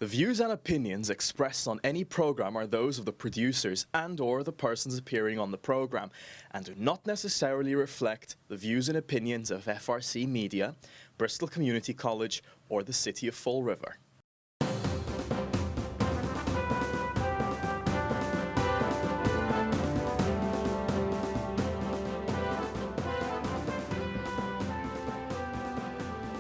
The views and opinions expressed on any program are those of the producers and/or the persons appearing on the program and do not necessarily reflect the views and opinions of FRC Media, Bristol Community College, or the City of Fall River.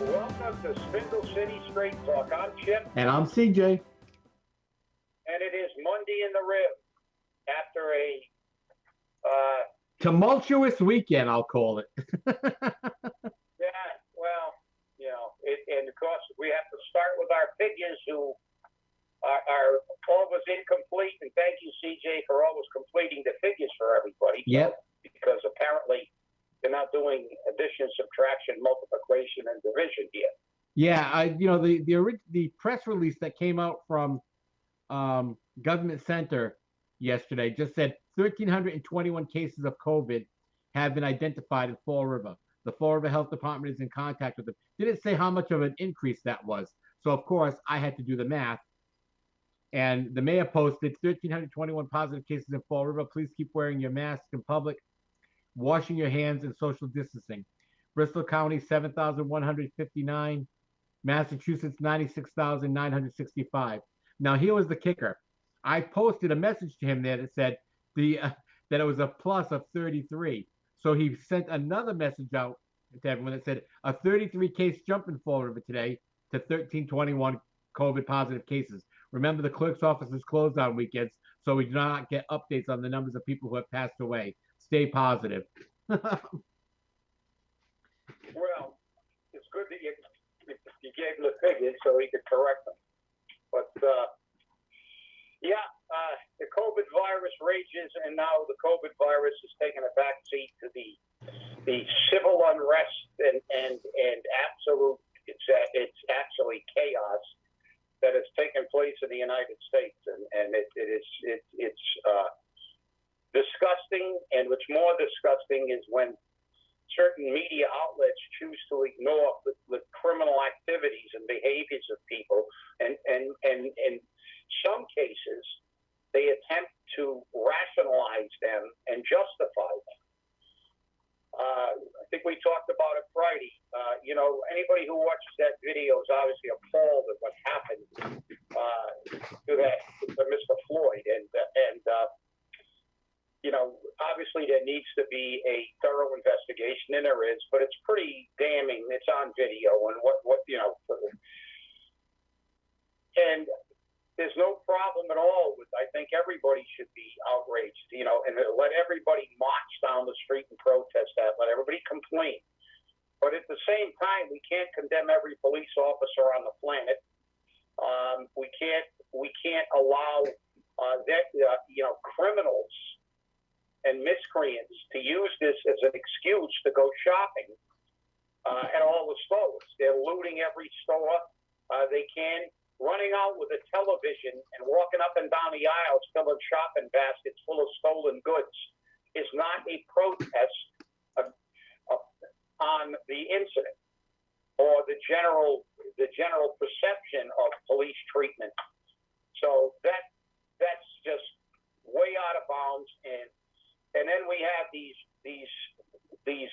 Welcome to Spindle City Straight Talk. I'm Chip. And I'm CJ. And it is Monday in the rib after a tumultuous weekend, I'll call it. Yeah, well, and of course we have to start with our figures who are always incomplete. And thank you, CJ, for always completing the figures for everybody. Yep. Because apparently they're not doing addition, subtraction, multiplication, and division here. Yeah, the press release that came out from Government Center yesterday just said 1,321 cases of COVID have been identified in Fall River. The Fall River Health Department is in contact with them. Didn't say how much of an increase that was. So, of course, I had to do the math. And the mayor posted 1,321 positive cases in Fall River. Please keep wearing your masks in public, washing your hands, and social distancing. Bristol County, 7,159. Massachusetts, 96,965. Now, here was the kicker. I posted a message to him there that said that it was a plus of 33. So he sent another message out to everyone that said a 33 case jump in Fall River today to 1,321 COVID positive cases. Remember, the clerk's office is closed on weekends, so we do not get updates on the numbers of people who have passed away. Stay positive. Well, it's good that you gave him the figures so he could correct them. But, the COVID virus rages, and now the COVID virus is taking a backseat to the civil unrest and absolute, it's actually chaos that has taken place in the United States. And it's disgusting, and what's more disgusting is when certain media outlets choose to ignore the criminal activities and behaviors of people, and in some cases they attempt to rationalize them and justify them. I think we talked about it Friday. Anybody who watches that video is obviously appalled at what happened to Mr. Floyd, and obviously there needs to be a thorough investigation, and there is, but it's pretty damning. It's on video, and and there's no problem at all with, I think everybody should be outraged, and let everybody march down the street and protest that, let everybody complain. But at the same time, we can't condemn every police officer on the planet. We can't allow criminals and miscreants to use this as an excuse to go shopping at all the stores. They're looting every store they can, running out with a television and walking up and down the aisles filling shopping baskets full of stolen goods is not a protest on the incident or the general perception of police treatment. So that's just way out of bounds. And then we have these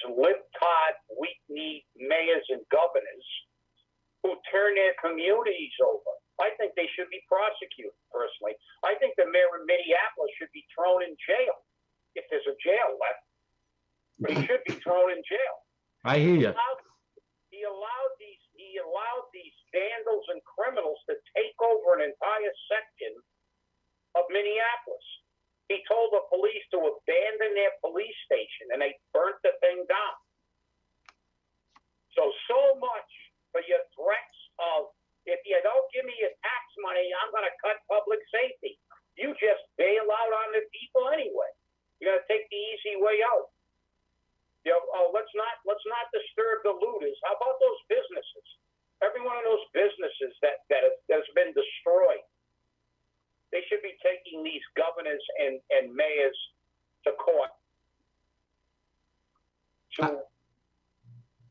libtard, weak-kneed mayors and governors who turn their communities over. I think they should be prosecuted, personally. I think the mayor of Minneapolis should be thrown in jail, if there's a jail left. But he should be thrown in jail. I hear you. He allowed these vandals and criminals to take over an entire section of Minneapolis. He told the police to abandon their police station, and they burnt the thing down. So much for your threats of, if you don't give me your tax money, I'm going to cut public safety. You just bail out on the people anyway. You're going to take the easy way out. Let's not disturb the looters. How about those businesses? Every one of those businesses that has been destroyed. They should be taking these governors and mayors to court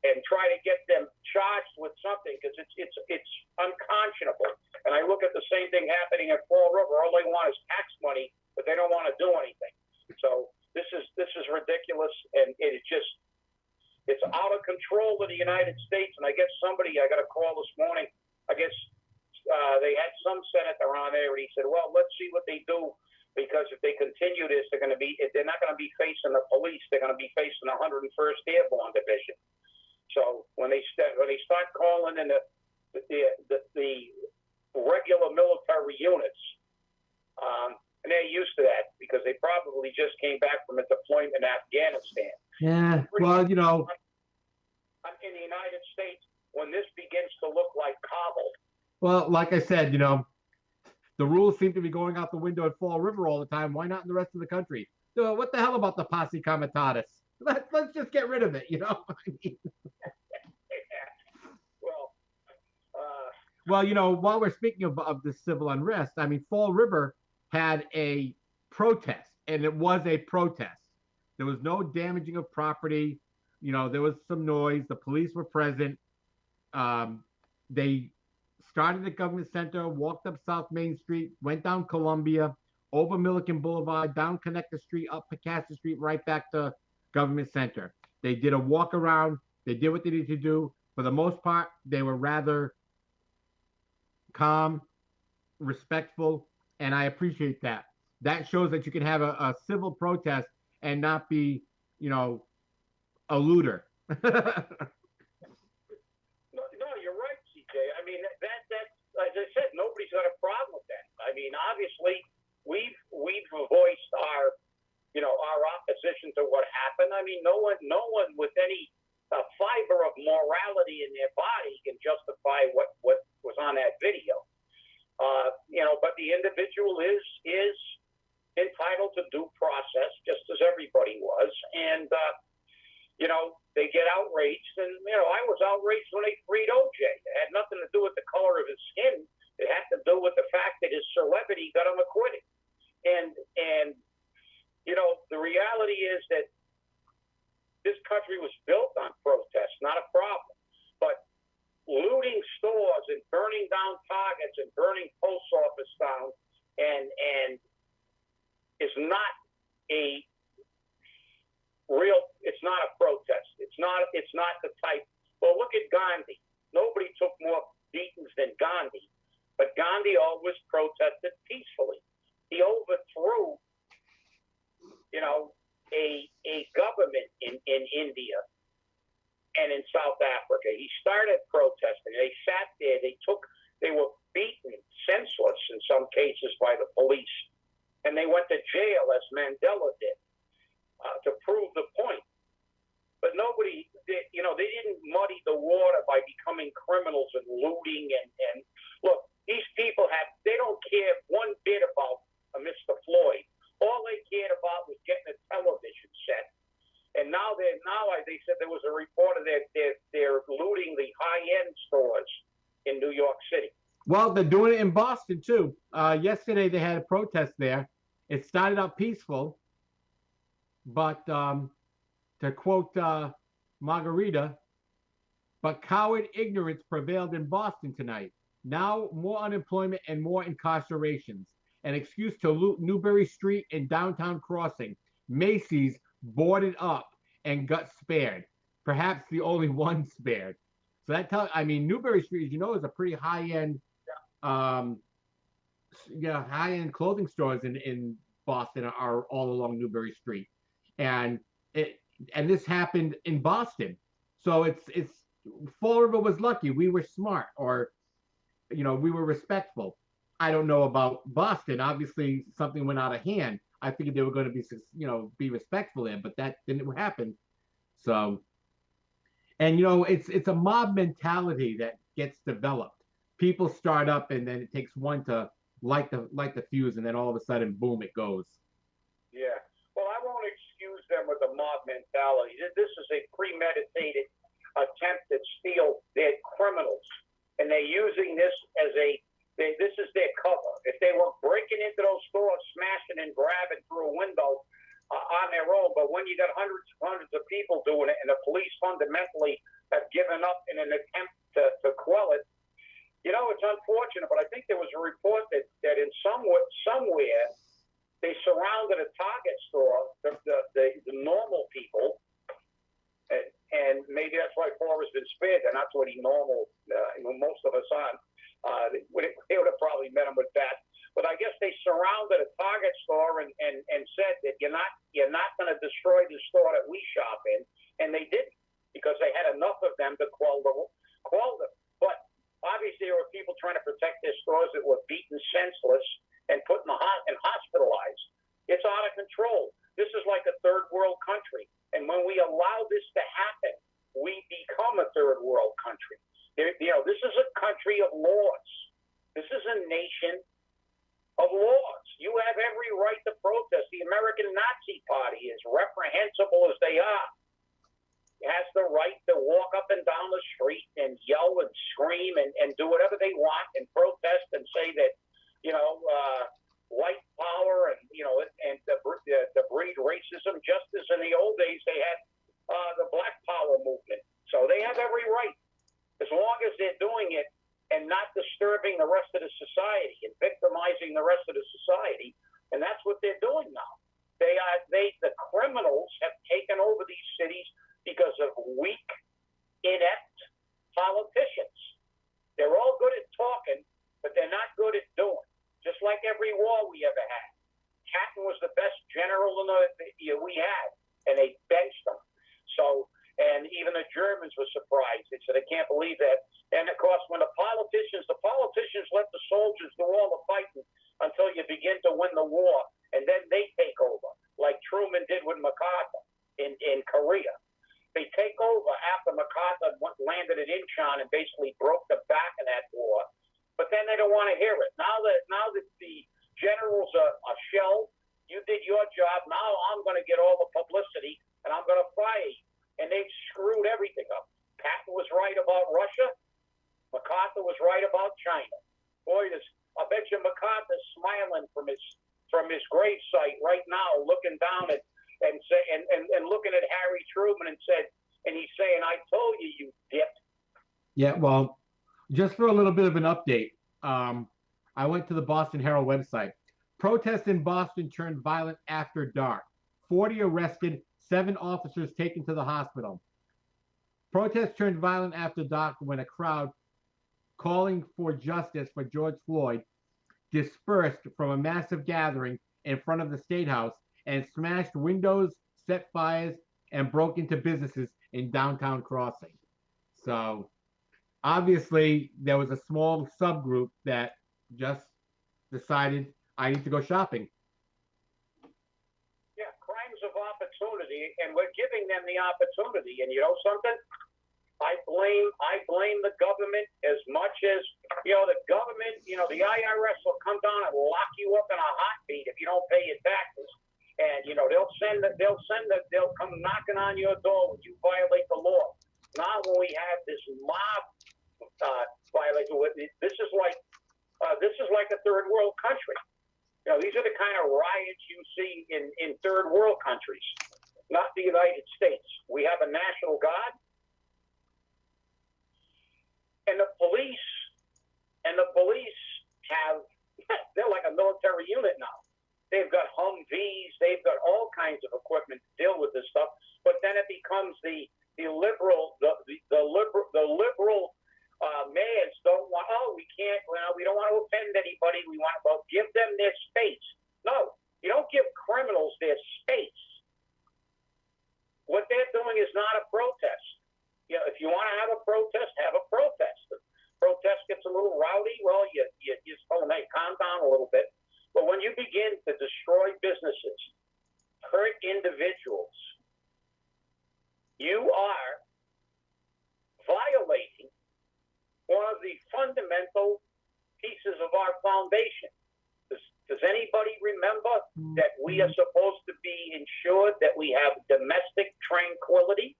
and try to get them charged with something, because it's unconscionable. And I look at the same thing happening at Fall River. All they want is tax money, but they don't want to do anything. So this is ridiculous, and it's out of control in the United States. And I guess I got a call this morning. I guess they had some senator on there, and he said, "Well, let's see what they do, because if they continue this, they're not going to be facing the police. They're going to be facing the 101st Airborne Division." So when they start calling in the regular military units, and they're used to that because they probably just came back from a deployment in Afghanistan. Yeah, well, in the United States, when this begins to look like Kabul. Well, like I said, the rules seem to be going out the window at Fall River all the time. Why not in the rest of the country? So what the hell about the posse comitatus? Let's just get rid of it, Well, while we're speaking of the civil unrest, I mean, Fall River had a protest, and it was a protest. There was no damaging of property. There was some noise. The police were present. They started at Government Center, walked up South Main Street, went down Columbia, over Milliken Boulevard, down Connector Street, up Picasso Street, right back to Government Center. They did a walk around. They did what they needed to do. For the most part, they were rather calm, respectful, and I appreciate that. That shows that you can have a civil protest and not be, a looter. No, you're right, CJ. I mean, that as I said, nobody's got a problem with that. I mean, obviously, we've voiced our opposition to what happened. I mean, no one with any fiber of morality in their body can justify what was on that video. But the individual is entitled to due process, just as everybody was. And, they get outraged. And, I was outraged when they freed OJ. It had nothing to do with the color of his skin. It had to do with the fact that his celebrity got him acquitted. And the reality is that this country was built on protest, not a problem. But looting stores and burning down Targets and burning post office down and is not a real. It's not a protest. It's not the type. Well, look at Gandhi. Nobody took more beatings than Gandhi, but Gandhi always protested peacefully. He overthrew, a government in India and in South Africa. He started protesting. They sat there. They were beaten senseless in some cases by the police, and they went to jail as Mandela did to prove the point. But they didn't muddy the water by becoming criminals and looting. And look, these people they don't care one bit about Mr. Floyd. All they cared about was getting a television set. And now they said there was a report that they're looting the high-end stores in New York City. Well, they're doing it in Boston too. Yesterday they had a protest there. It started out peaceful, but to quote Margarita, but coward ignorance prevailed in Boston tonight. Now more unemployment and more incarcerations. An excuse to loot Newbury Street and downtown Crossing. Macy's boarded up and got spared. Perhaps the only one spared. So Newbury Street, as you know, is a pretty high-end, high-end clothing stores in Boston are all along Newbury Street, and this happened in Boston. So it's Fall River was lucky. We were smart, or we were respectful. I don't know about Boston. Obviously, something went out of hand. I figured they were going to be respectful there, but that didn't happen. So, and it's a mob mentality that gets developed. People start up, and then it takes one to light the fuse, and then all of a sudden, boom, it goes. Yeah. Well, I won't excuse them with the mob mentality. This is a premeditated attempt to steal. They're criminals, and they're using this as this is their cover. If they were breaking into those stores, smashing and grabbing through a window on their own, but when you got hundreds of people doing it, and the police fundamentally have given up in an attempt to quell it, it's unfortunate. But I think there was a report that in somewhere they surrounded a Target store, the normal people, and maybe that's why Paul has been spared. They're not really normal. Most of us aren't. They would have probably met him with that. But I guess they surrounded a Target store and said that you're not going to destroy the store that we shop in, and they didn't because they had enough of them to quell them. But obviously, there were people trying to protect their stores that were beaten senseless and put in and hospitalized. It's out of control. This is like a third world country, and when we allow this to happen, we become a third world country. This is a country of laws. This is a nation of laws. You have every right to protest. The American Nazi Party, as reprehensible as they are, has the right to walk up and down the street and yell and scream and do whatever they want and protest and say that, white power and the breed racism, just as in the old days they had the Black Power movement. So they have every right, as long as they're doing it and not disturbing the rest of the society and victimizing the rest of the society. And that's what they're doing now. The criminals have taken over these cities because of weak, inept politicians. They're all good at talking, but they're not good at doing. Just like every war we ever had. Patton was the best general we had, and they benched him. So, and even the Germans were surprised. They said, I can't believe that. And of course, when the politicians let the soldiers do all the fighting until you begin to win the war, and then they take over, like Truman did with MacArthur in Korea. They take over after MacArthur landed at Incheon and basically broke the back of that war. But then they don't want to hear it. Now that the generals are shelled, you did your job. Now I'm going to get all the publicity, and I'm going to fire you. And they've screwed everything up. Patton was right about Russia. MacArthur was right about China. Boy, I bet you MacArthur's smiling from his gravesite right now, looking down at and looking at Harry Truman and he's saying, "I told you, you dip." Yeah, well, just for a little bit of an update, I went to the Boston Herald website. Protests in Boston turned violent after dark. 40 arrested, 7 officers taken to the hospital. Protests turned violent after dark when a crowd calling for justice for George Floyd dispersed from a massive gathering in front of the State House and smashed windows, set fires, and broke into businesses in downtown Crossing. So obviously there was a small subgroup that just decided, I need to go shopping. Yeah, crimes of opportunity, and we're giving them the opportunity. And you know something? I blame the government as much as, the government, the IRS will come down and lock you up in a heartbeat if you don't pay your taxes. And, they'll come knocking on your door when you violate the law. Now when we have this mob violation, this is like a third world country. These are the kind of riots you see in third world countries, not the United States. We have a National Guard. And the police they're like a military unit now. They've got Humvees, they've got all kinds of equipment to deal with this stuff. But then it becomes the liberal mayors don't want. We can't. We don't want to offend anybody. We want to give them their space. No, you don't give criminals their space. What they're doing is not a protest. If you want to have a protest, have a protest. If protest gets a little rowdy, well, you just tell them, hey, calm down a little bit. But when you begin to destroy businesses, hurt individuals, you are violating one of the fundamental pieces of our foundation. Does anybody remember that we are supposed to be ensured that we have domestic tranquility?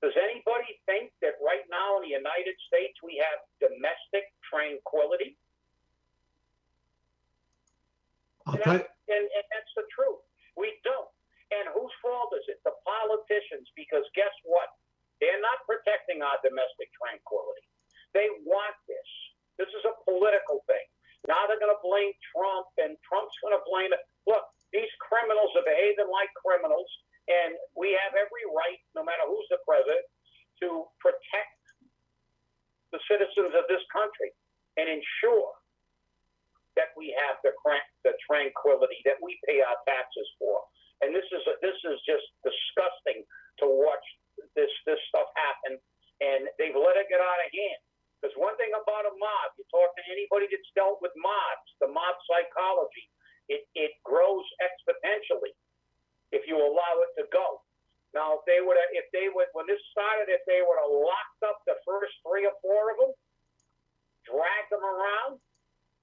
Does anybody think that right now in the United States we have domestic tranquility? And that's the truth. We don't. And whose fault is it? The politicians, because guess what? They're not protecting our domestic tranquility. They want this. This is a political thing. Now they're going to blame Trump, and Trump's going to blame it. Look, these criminals are behaving like criminals, and we have every right, no matter who's the president, to protect the citizens of this country and ensure that we have the tranquility that we pay our taxes for. And this is just disgusting to watch this stuff happen, and they've let it get out of hand. Because one thing about a mob, you talk to anybody that's dealt with mobs, the mob psychology, it grows exponentially if you allow it to go. Now, when this started, if they would have locked up the first 3 or 4 of them, dragged them around,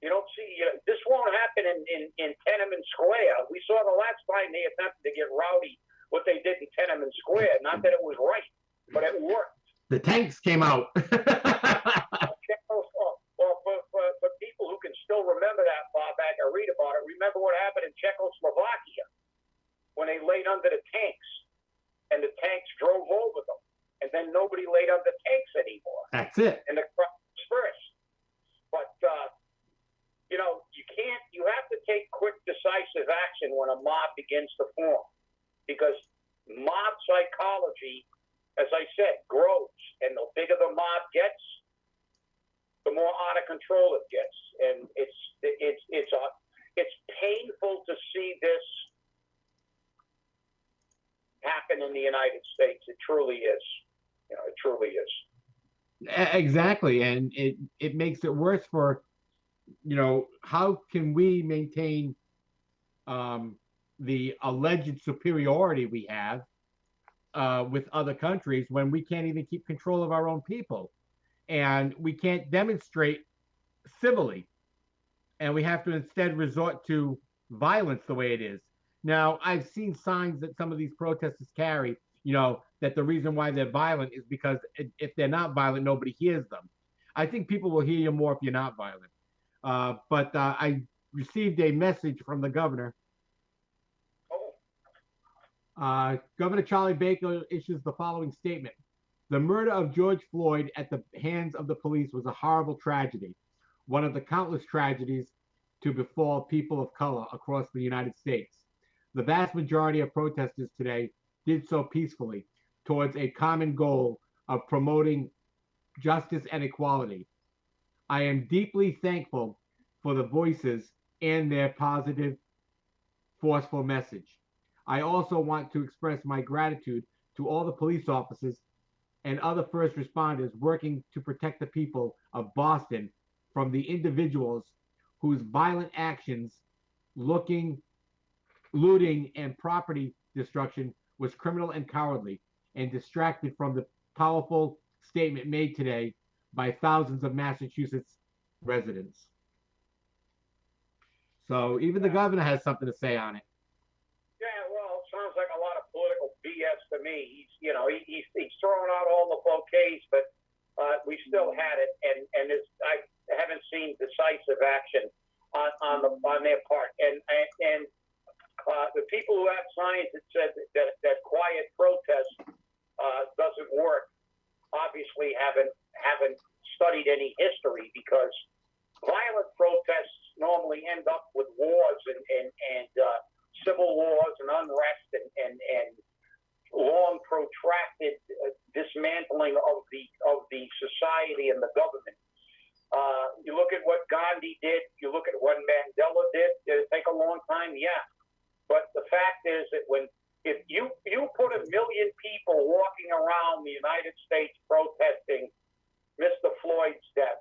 this won't happen in Tenement Square. We saw the last time they attempted to get rowdy what they did in Tenement Square. Not that it was right, but it worked. The tanks came out. For people who can still remember that, Bob, back and read about it, remember what happened in Czechoslovakia when they laid under the tanks and the tanks drove over them, and then nobody laid under tanks anymore. That's it. And the crowd dispersed. But you have to take quick, decisive action when a mob begins to form, because mob psychology, as I said, grows, and the bigger the mob gets, the more out of control it gets, and it's painful to see this happen in the United States. It truly is. It truly is. Exactly, and it makes it worse for, how can we maintain the alleged superiority we have with other countries when we can't even keep control of our own people, and we can't demonstrate civilly, and we have to instead resort to violence the way it is. Now, I've seen signs that some of these protesters carry, that the reason why they're violent is because if they're not violent, nobody hears them. I think people will hear you more if you're not violent. But I received a message from the governor. Governor Charlie Baker issues the following statement. The murder of George Floyd at the hands of the police was a horrible tragedy, one of the countless tragedies to befall people of color across the United States. The vast majority of protesters today did so peacefully towards a common goal of promoting justice and equality. I am deeply thankful for the voices and their positive, forceful message. I also want to express my gratitude to all the police officers and other first responders working to protect the people of Boston from the individuals whose violent actions, looting, and property destruction was criminal and cowardly, and distracted from the powerful statement made today by thousands of Massachusetts residents. So even the governor has something to say on it. Yeah, well, it sounds like a lot of political BS to me. He's throwing out all the bouquets, but we still had it, and I haven't seen decisive action on their part. And the people who have signs that said that quiet protest doesn't work obviously haven't studied any history, because violent protests normally end up with wars and civil wars and unrest and long protracted dismantling of the society and the government. You look at what Gandhi did, you look at what Mandela did it take a long time? Yeah. But the fact is that if you put 1 million people walking around the United States protesting Mr. Floyd's death,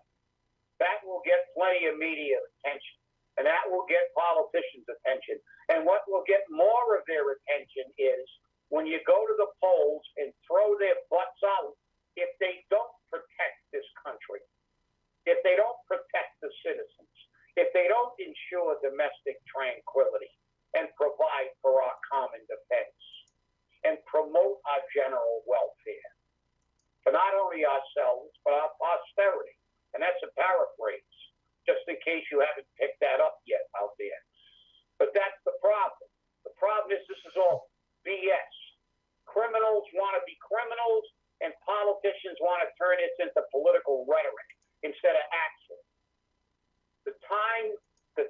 that will get plenty of media attention, and that will get politicians' attention. And what will get more of their attention is when you go to the polls and throw their butts out if they don't protect this country, if they don't protect the citizens, if they don't ensure domestic tranquility and provide for our common defense and promote our general welfare for not only ourselves, but our posterity. And that's a paraphrase, just in case you haven't picked that up yet out there. But that's the problem. The problem is this is all BS. Criminals want to be criminals, and politicians want to turn this into political rhetoric instead of action. time for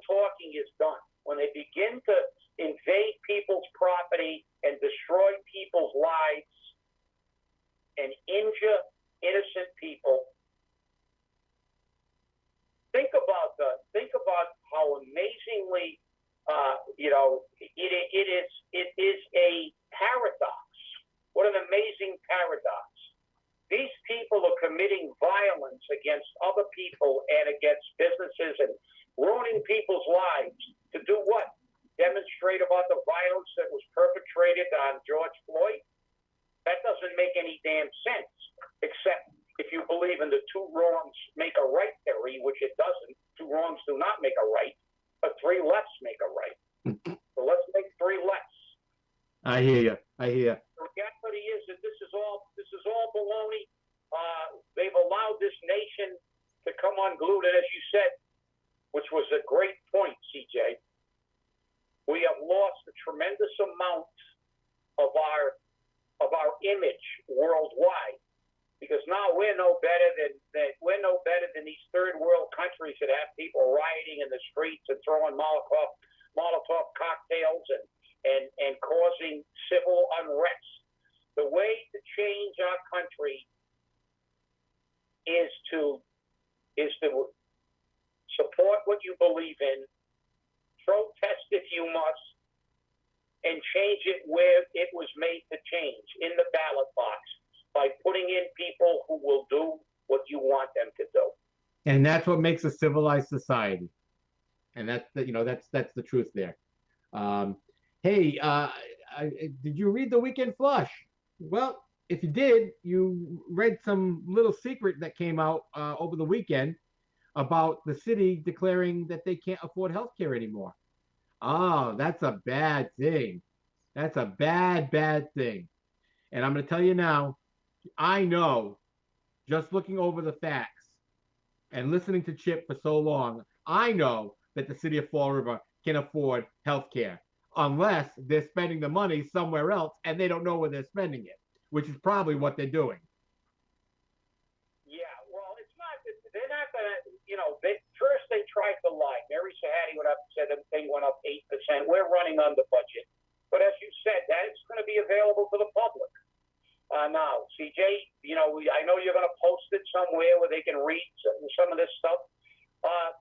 talking is done. When they begin to invade people's property and destroy people's lives and injure innocent people, think about how amazingly it is a paradox. What an amazing paradox. These people are committing violence against other people and against businesses and ruining people's lives to do what? Demonstrate about the violence that was perpetrated on George Floyd? That doesn't make any damn sense, except if you believe in the two wrongs make a right theory, which it doesn't. Two wrongs do not make a right, but three lefts make a right. So let's make three lefts. I hear you. The reality is that this is all baloney. They've allowed this nation to come unglued, and as you said, which was a great point, CJ, we have lost a tremendous amount of our image worldwide, because now we're no better than these third world countries that have people rioting in the streets and throwing Molotov cocktails and causing civil unrest. The way to change our country is to support what you believe in, protest if you must, and change it where it was made to change, in the ballot box, by putting in people who will do what you want them to do. And that's what makes a civilized society. And that's the truth there. Hey, did you read The Weekend Flush? Well, if you did, you read some little secret that came out over the weekend about the city declaring that they can't afford healthcare anymore. Oh, that's a bad thing. That's a bad thing. And I'm going to tell you now, I know, just looking over the facts and listening to Chip for so long, I know that the city of Fall River can afford healthcare, unless they're spending the money somewhere else and they don't know where they're spending it, which is probably what they're doing. Yeah, well, it's not. They're not going to. First they tried to lie. Mary Sahadi went up and said the thing went up 8%. We're running under budget, but as you said, that is going to be available to the public. Now, CJ, I know you're going to post it somewhere where they can read some of this stuff.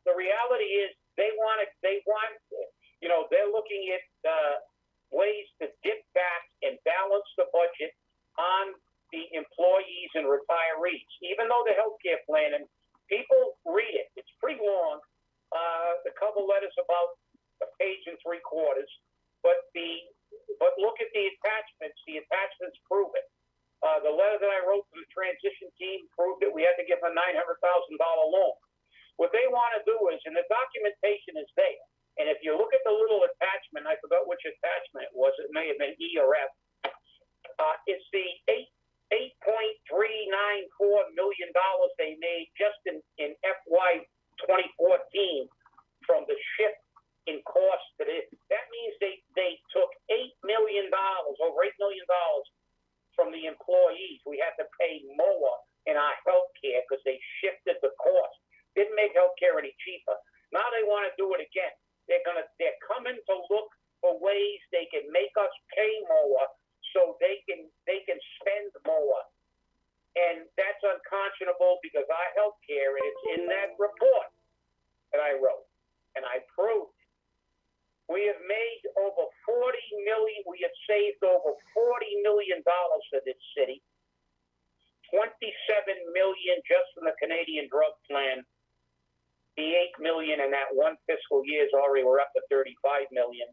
The reality is they're looking at ways to dip back and balance the budget on the employees and retirees, even though the healthcare plan, and people read it. It's pretty long. The cover letter's about a page and 3/4, but look at the attachments. The attachments prove it. The letter that I wrote to the transition team proved that we had to give a $900,000 loan. What they want to do is, and the documentation is there, and if you look at the little attachment, I forgot which attachment it was. It may have been E or F. It's the $8.394 million they made just in FY 2014 from the shift in cost to this. That means they took $8 million, over $8 million from the employees. We had to pay more in our health care because they shifted the cost. Didn't make health care any cheaper. Now they want to do it again. They're coming to look for ways they can make us pay more so they can spend more. And that's unconscionable because our health care, and it's in that report that I wrote, and I proved it. We have made over $40 million. We have saved over $40 million for this city. $27 million just from the Canadian drug plan. The $8 million in that one fiscal year is already, we're up to $35 million.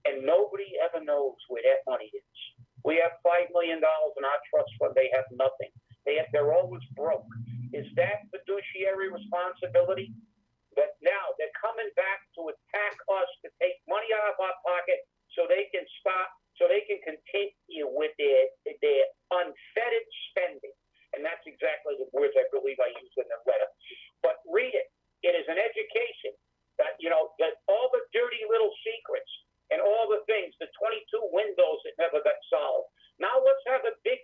And nobody ever knows where that money is. We have $5 million in our trust fund. They have nothing. They're always broke. Is that fiduciary responsibility? But now they're coming back to attack us, to take money out of our pocket so they can continue with their unfettered spending. And that's exactly the words I believe I used in the letter. But read it. It is an education that all the dirty little secrets and all the things, the 22 windows that never got solved. Now let's have a big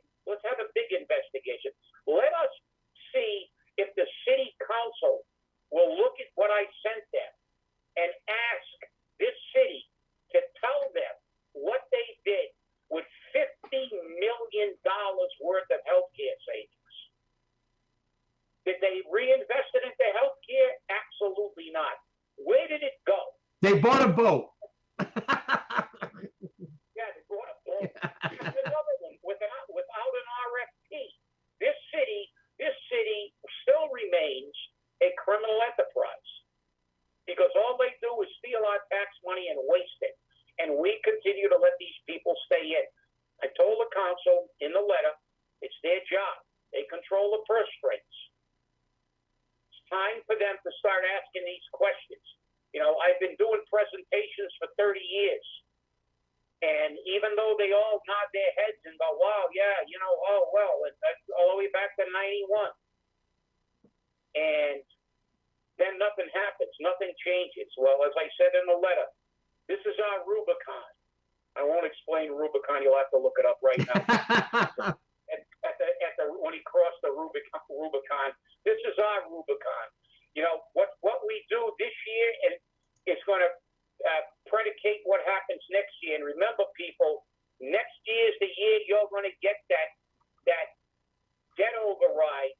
investigation. Let us see if the city council will look at what I sent them and ask this city to tell them what they did with $50 million worth of healthcare savings. Did they reinvest it into healthcare? Absolutely not. Where did it go? They bought a boat. Yeah, they bought a boat. That's another one without an RFP. This city still remains a criminal enterprise because all they do is steal our tax money and waste it. And we continue to let these people stay in. I told the council in the letter, it's their job. They control the purse strings. It's time for them to start asking these questions. You know, I've been doing presentations for 30 years. And even though they all nod their heads and go, wow, yeah, you know, oh, well, all the way back to 91. And then nothing happens. Nothing changes. Well, as I said in the letter, this is our Rubicon. I won't explain Rubicon. You'll have to look it up right now. When he crossed the Rubicon, this is our Rubicon. You know, what we do this year is going to predicate what happens next year. And remember, people, next year is the year you're going to get that debt override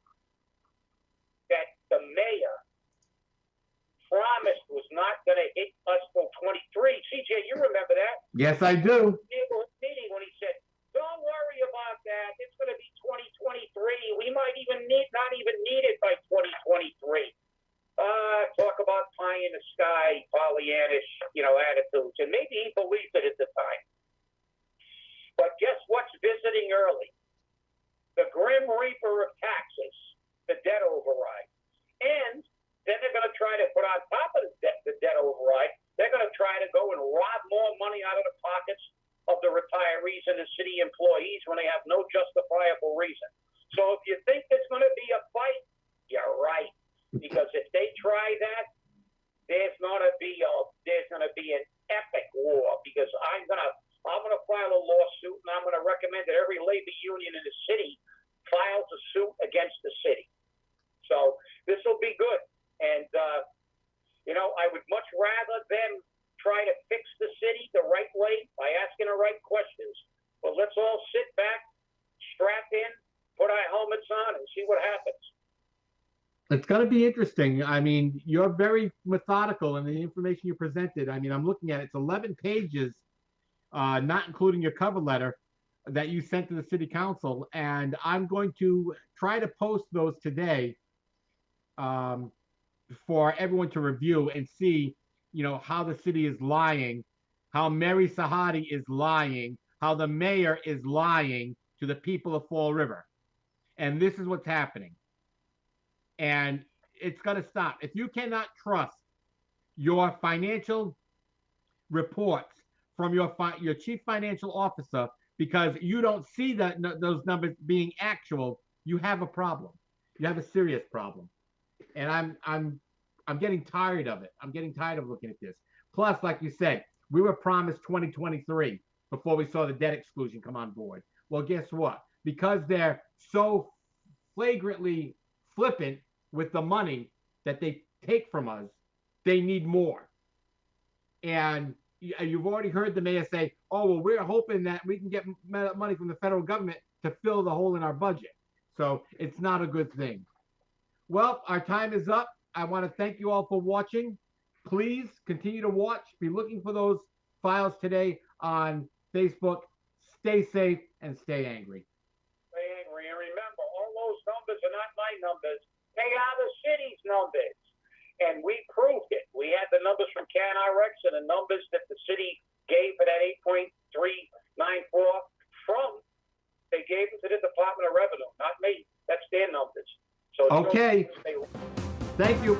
that the mayor promised was not going to hit us till 23. CJ, you remember that? Yes, I do. Meeting when he said, "Don't worry about that. It's going to be 2023. We might not even need it by 2023." Talk about pie in the sky, Pollyannish, attitudes, and maybe he believed it at the time. But guess what's visiting early? The Grim Reaper of taxes, the debt override, and then they're going to try to put on top of the debt override, they're going to try to go and rob more money out of the pockets of the retirees and the city employees when they have no justifiable reason. So if you think there's going to be a fight, you're right. Because if they try that, there's going to be an epic war. Because I'm going to file a lawsuit, and I'm going to recommend that every labor union in the city files a suit against the city. So this will be good. And, I would much rather them try to fix the city the right way by asking the right questions. But let's all sit back, strap in, put our helmets on, and see what happens. It's going to be interesting. I mean, you're very methodical in the information you presented. I mean, I'm looking at it. It's 11 pages, not including your cover letter that you sent to the city council. And I'm going to try to post those today for everyone to review and see, how the city is lying, how Mary Sahadi is lying, how the mayor is lying to the people of Fall River. And this is what's happening. And it's going to stop. If you cannot trust your financial reports from your chief financial officer because you don't see those numbers being actual, you have a problem. You have a serious problem. And I'm getting tired of it. I'm getting tired of looking at this. Plus, like you said, we were promised 2023 before we saw the debt exclusion come on board. Well, guess what? Because they're so flagrantly flippant with the money that they take from us, they need more. And you've already heard the mayor say, oh, well, we're hoping that we can get money from the federal government to fill the hole in our budget. So it's not a good thing. Well, our time is up. I want to thank you all for watching. Please continue to watch. Be looking for those files today on Facebook. Stay safe and stay angry. Stay angry. And remember, all those numbers are not my numbers. They are the city's numbers. And we proved it. We had the numbers from CanRx and the numbers that the city gave for that 8.394 from, they gave it to the Department of Revenue, not me. That's their numbers. So okay. Thank you.